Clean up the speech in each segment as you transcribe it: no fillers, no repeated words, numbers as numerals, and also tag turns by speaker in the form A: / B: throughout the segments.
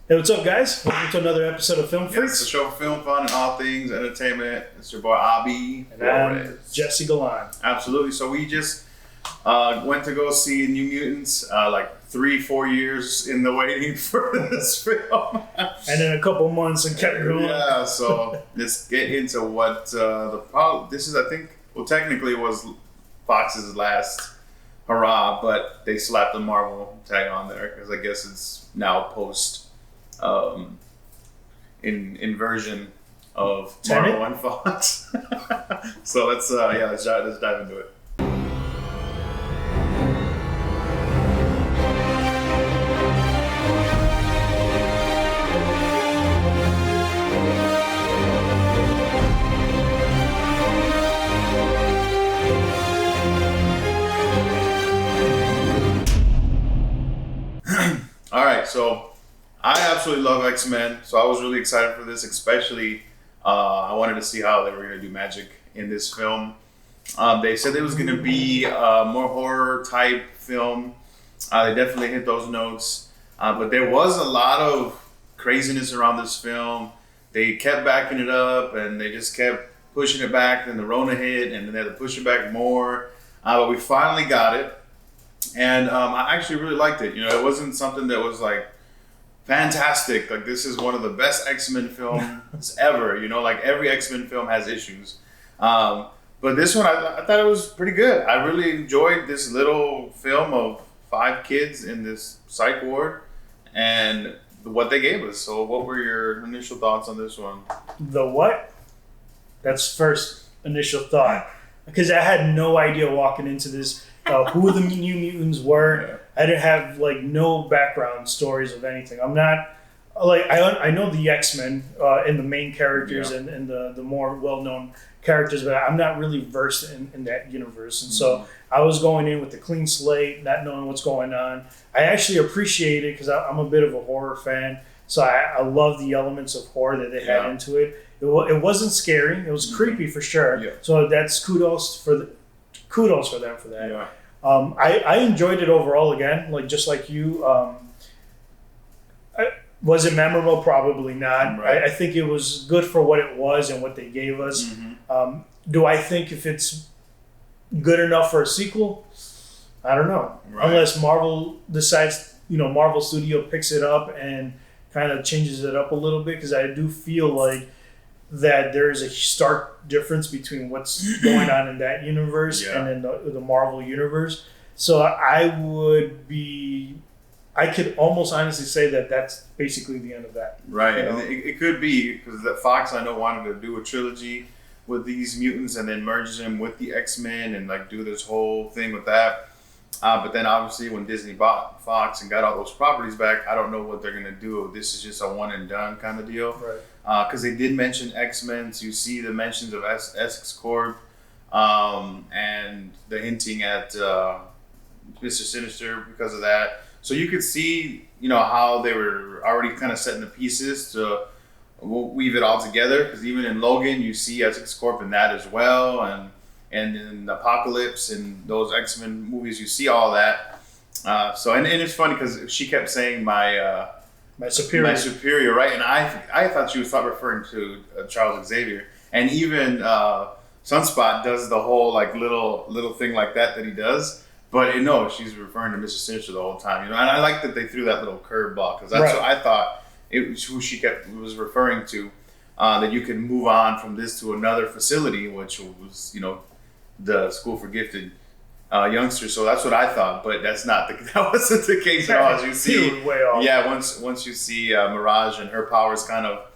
A: Hey, what's up, guys? Welcome to another episode of Film Freaks.
B: It's a show for film fun and all things entertainment. It's your boy Abi.
A: And I'm Jesse Galan.
B: Absolutely. So we just went to go see New Mutants, like 3-4 years in the waiting for this film.
A: And in a couple months and kept going.
B: Yeah, so let's get into what this is, I think, well, technically it was Fox's last hurrah, but they slapped the Marvel tag on there because I guess it's now post inversion of Marvel and Fox. So let's dive into it. All right, so I absolutely love X-Men, so I was really excited for this, especially I wanted to see how they were going to do magic in this film. They said it was going to be a more horror type film. They definitely hit those notes, but there was a lot of craziness around this film. They kept backing it up, and they just kept pushing it back, then the Rona hit, and then they had to push it back more, but we finally got it, and I actually really liked it. You know, it wasn't something that was like fantastic. Like, this is one of the best X-Men films ever. You know, like every X-Men film has issues. But this one, I thought it was pretty good. I really enjoyed this little film of 5 kids in this psych ward and what they gave us. So what were your initial thoughts on this one?
A: The what? That's first initial thought. Because I had no idea walking into this who the New Mutants were. Yeah. I didn't have no background stories of anything. I'm not I know the X-Men and the main characters and the more well-known characters, but I'm not really versed in that universe. And so I was going in with a clean slate, not knowing what's going on. I actually appreciate it because I'm a bit of a horror fan. So I love the elements of horror that they had into it. It wasn't scary. It was creepy for sure. Yeah. So that's kudos for them for that. Yeah. I enjoyed it overall again, just like you. Was it memorable? Probably not. Right. I think it was good for what it was and what they gave us. Mm-hmm. Do I think if it's good enough for a sequel? I don't know. Right. Unless Marvel decides, Marvel Studio picks it up and kind of changes it up a little bit, because I do feel like that there is a stark difference between what's going on in that universe and then the Marvel universe. So I could almost honestly say that that's basically the end of that.
B: Right, and it could be because the Fox, I know, wanted to do a trilogy with these mutants and then merge them with the X-Men and do this whole thing with that. But then obviously when Disney bought Fox and got all those properties back, I don't know what they're going to do. This is just a one and done kind of deal. Right. Because they did mention X-Men, so you see the mentions of Essex Corp and the hinting at Mr. Sinister because of that. So you could see, how they were already kind of setting the pieces to weave it all together. Because even in Logan, you see Essex Corp in that as well, and in Apocalypse and those X-Men movies, you see all that. And it's funny because she kept saying my superior, right? And I thought she was referring to Charles Xavier, and even Sunspot does the whole little thing like that he does. But no, she's referring to Mr. Sinister the whole time, And I like that they threw that little curveball because that's what I thought it was who she was referring to. That you could move on from this to another facility, which was the School for Gifted youngsters. So that's what I thought, but that wasn't the case at all. As you see, way off. Once you see Mirage and her powers kind of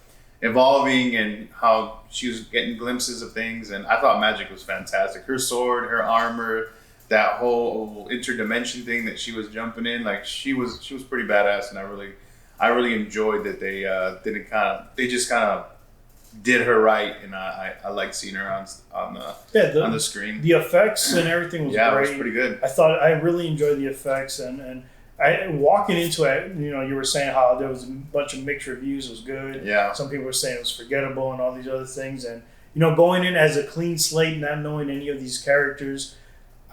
B: evolving and how she was getting glimpses of things, and I thought magic was fantastic. Her sword, her armor. That whole interdimension thing that she was jumping in, she was pretty badass, and I really enjoyed that they just kind of did her right, and I like seeing her on the screen. The
A: effects and everything was great.
B: It was pretty good.
A: I really enjoyed the effects, and I walking into it, you were saying how there was a bunch of mixed reviews. It was good. Yeah. Some people were saying it was forgettable and all these other things, and going in as a clean slate, not knowing any of these characters.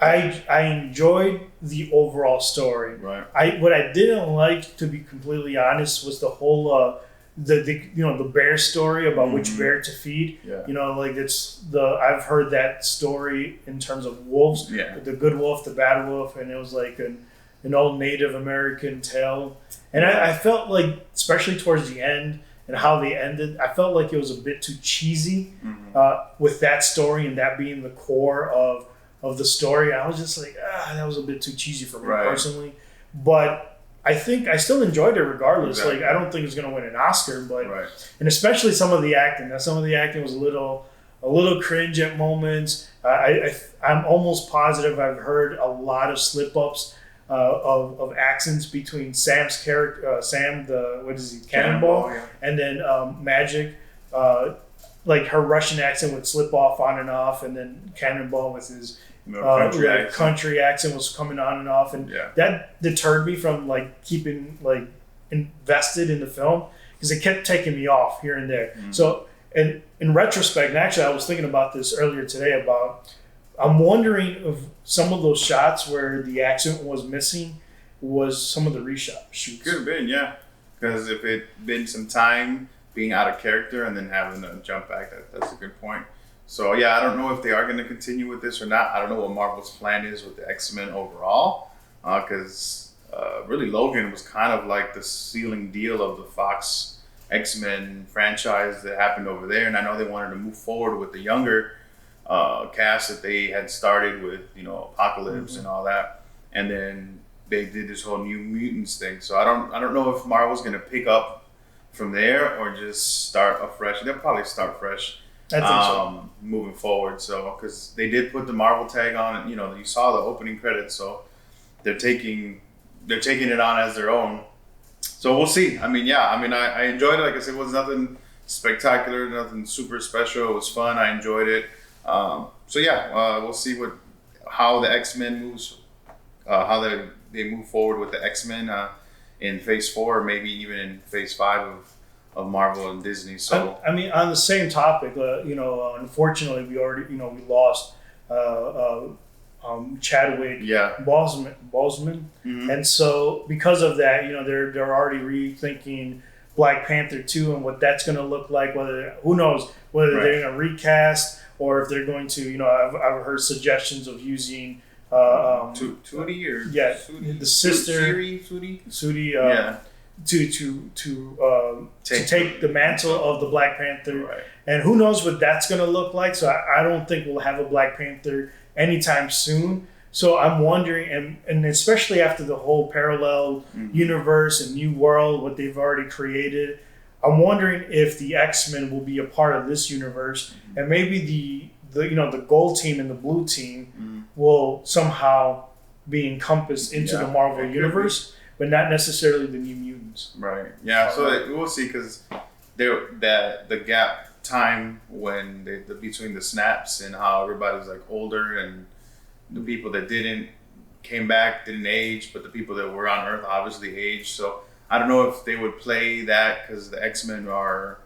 A: I enjoyed the overall story.
B: Right.
A: What I didn't like, to be completely honest, was the whole the bear story about which bear to feed.
B: Yeah.
A: Like I've heard that story in terms of wolves.
B: Yeah.
A: The good wolf, the bad wolf, and it was like an old Native American tale. And I felt like, especially towards the end and how they ended, I felt like it was a bit too cheesy with that story and that being the core of the story. I was just like, that was a bit too cheesy for me personally. But I think I still enjoyed it regardless.
B: Exactly.
A: Like, I don't think it's going to win an Oscar, but and especially some of the acting. Now, some of the acting was a little cringe at moments. I'm almost positive I've heard a lot of slip ups of accents between Sam's character, Sam, Cannonball, and then Magic. Like her Russian accent would slip off on and off, and then Cannonball with his country accent was coming on and off, and that deterred me from like keeping like invested in the film because it kept taking me off here and there. So, and in retrospect, and actually I was thinking about this earlier today I'm wondering if some of those shots where the accent was missing was some of the shoots.
B: Could have been, yeah, because if it been some time being out of character and then having to jump back, that's a good point. So yeah, I don't know if they are going to continue with this or not. I don't know what Marvel's plan is with the X-Men overall, because really Logan was kind of like the sealing deal of the Fox X-Men franchise that happened over there, and I know they wanted to move forward with the younger cast that they had started with, Apocalypse and all that, and then they did this whole New Mutants thing. So I don't know if Marvel's going to pick up from there or just start afresh. They'll probably start fresh.
A: I think so.
B: Moving forward, so because they did put the Marvel tag on it, you saw the opening credits, so they're taking it on as their own. So we'll see. I enjoyed it. Like I said, it was nothing spectacular, nothing super special. It was fun. I enjoyed it. We'll see how the X-Men moves, how they move forward with the X-Men in Phase 4, or maybe even in Phase 5 of Marvel and Disney. So
A: on the same topic, unfortunately, we already we lost Chadwick Boseman, and so because of that, they're already rethinking Black Panther 2 and what that's going to look like. Who knows whether they're going to recast or if they're going to, I've heard suggestions of using
B: Tootie or
A: the sister
B: Sudi.
A: To take the mantle of the Black Panther, and who knows what that's going to look like. So I don't think we'll have a Black Panther anytime soon. So I'm wondering, and especially after the whole parallel universe and new world, what they've already created, I'm wondering if the X-Men will be a part of this universe, and maybe the gold team and the blue team will somehow be encompassed into the Marvel universe, but not necessarily the New Mutants.
B: Right. Yeah. So we'll see, because the gap time when between the snaps and how everybody's like older, and the people that didn't age, but the people that were on Earth obviously aged. So I don't know if they would play that, because the X-Men are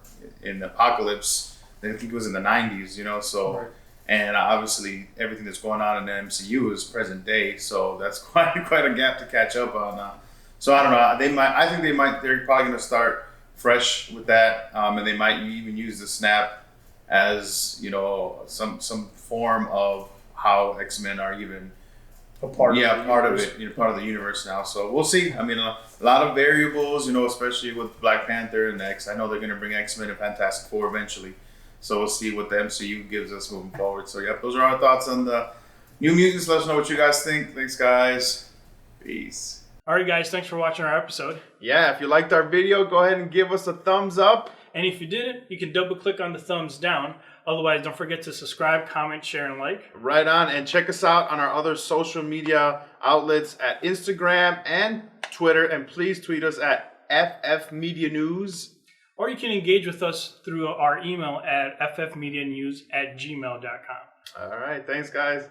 B: in Apocalypse. I think it was in the 90s, so. And obviously, everything that's going on in the MCU is present day, so that's quite a gap to catch up on. So I don't know. I think they're probably going to start fresh with that, and they might even use the snap as some form of how X-Men are even
A: a part of it,
B: part of the universe now. So we'll see. A lot of variables, especially with Black Panther and X. I know they're going to bring X-Men and Fantastic Four eventually. So we'll see what the MCU gives us moving forward. So those are our thoughts on the New Mutants. Let us know what you guys think. Thanks, guys. Peace.
A: All right, guys. Thanks for watching our episode.
B: Yeah, if you liked our video, go ahead and give us a thumbs up.
A: And if you didn't, you can double click on the thumbs down. Otherwise, don't forget to subscribe, comment, share, and like.
B: Right on. And check us out on our other social media outlets at Instagram and Twitter. And please tweet us at FF Media News.
A: Or you can engage with us through our email at ffmedianews@gmail.com.
B: All right. Thanks, guys.